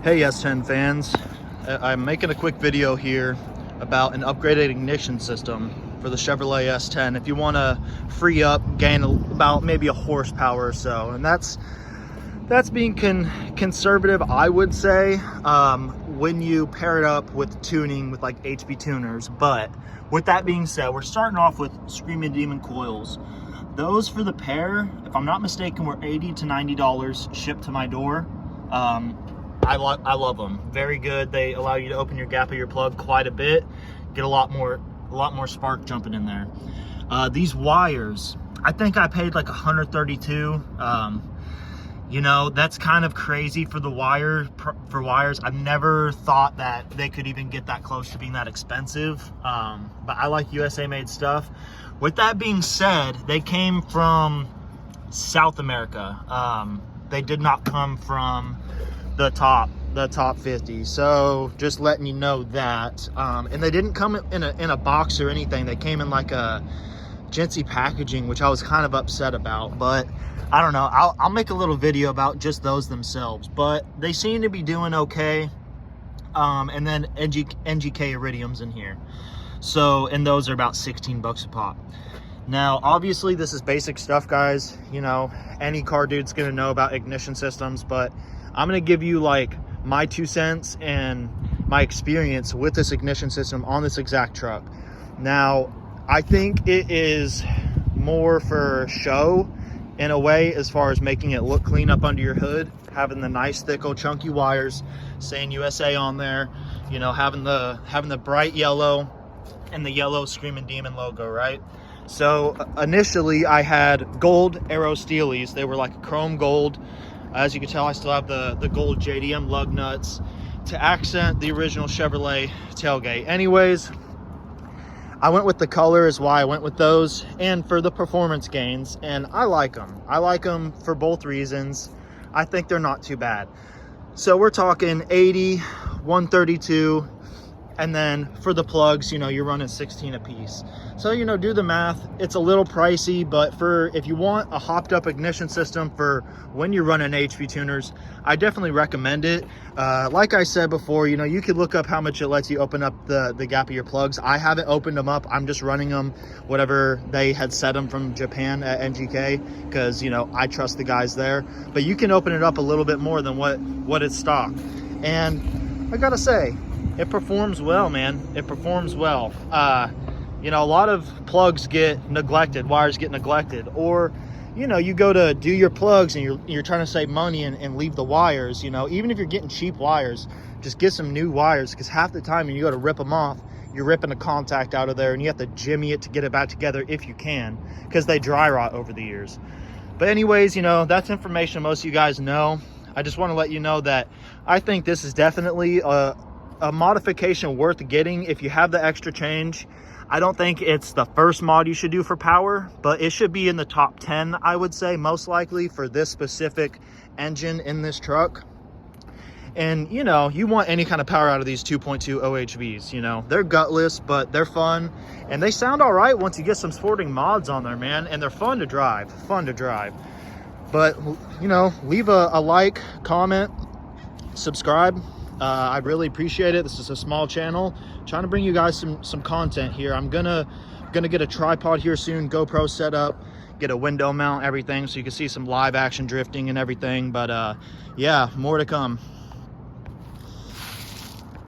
Hey S10 fans, I'm making a quick video here about an upgraded ignition system for the Chevrolet S10 if you want to free up, gain about maybe a horsepower or so. And that's being conservative, I would say, when you pair it up with tuning with like HP tuners. But with that being said, we're starting off with Screaming Demon coils. Those for the pair, if I'm not mistaken, were $80 to $90 shipped to my door. I love them. Very good. They allow you to open your gap of your plug quite a bit. Get a lot more spark jumping in there. These wires, I think I paid like $132. You know, that's kind of crazy for the wires. I've never thought that they could even get that close to being that expensive. But I like USA made stuff. With that being said, they came from South America. They did not come from the top 50, so just letting you know that. And they didn't come in a box or anything. They came in like a Gency packaging, which I was kind of upset about, but I don't know. I'll make a little video about just those themselves, but they seem to be doing okay. And then NGK iridiums in here, so, and those are about 16 bucks a pop. Now, obviously, this is basic stuff, guys. You know, any car dude's gonna know about ignition systems, but I'm gonna give you like my 2 cents and my experience with this ignition system on this exact truck. Now, I think it is more for show in a way, as far as making it look clean up under your hood, having the nice thick old chunky wires saying USA on there, you know, having the bright yellow and the yellow Screaming Demon logo, right? So initially I had gold Aero Steelies. They were like a chrome gold. As you can tell, I still have the gold JDM lug nuts to accent the original Chevrolet tailgate. Anyways, I went with the color is why I went with those, and for the performance gains, and I like them. I like them for both reasons. I think they're not too bad. So we're talking 80, 132, and then for the plugs, you know, you're running 16 a piece. So, you know, do the math. It's a little pricey, but if you want a hopped up ignition system for when you're running HP tuners, I definitely recommend it. Like I said before, you know, you could look up how much it lets you open up the gap of your plugs. I haven't opened them up. I'm just running them whatever they had set them from Japan at NGK, because, you know, I trust the guys there. But you can open it up a little bit more than what it's stock. And I gotta say, it performs well, man. It performs well. You know, a lot of plugs get neglected, wires get neglected, or, you know, you go to do your plugs and you're trying to save money and leave the wires. You know, even if you're getting cheap wires, just get some new wires, because half the time when you go to rip them off, you're ripping a contact out of there and you have to jimmy it to get it back together if you can, because they dry rot over the years. But anyways, you know, that's information most of you guys know. I just want to let you know that I think this is definitely a modification worth getting if you have the extra change. I don't think it's the first mod you should do for power, but it should be in the top 10, I would say, most likely, for this specific engine in this truck. And, you know, you want any kind of power out of these 2.2 OHVs. You know, they're gutless, but they're fun, and they sound all right once you get some sporting mods on there, man. And they're fun to drive. But, you know, leave a like, comment, subscribe. I'd really appreciate it. This is a small channel, trying to bring you guys some content here. I'm gonna get a tripod here soon, GoPro set up, get a window mount, everything, so you can see some live action drifting and everything. But yeah, more to come.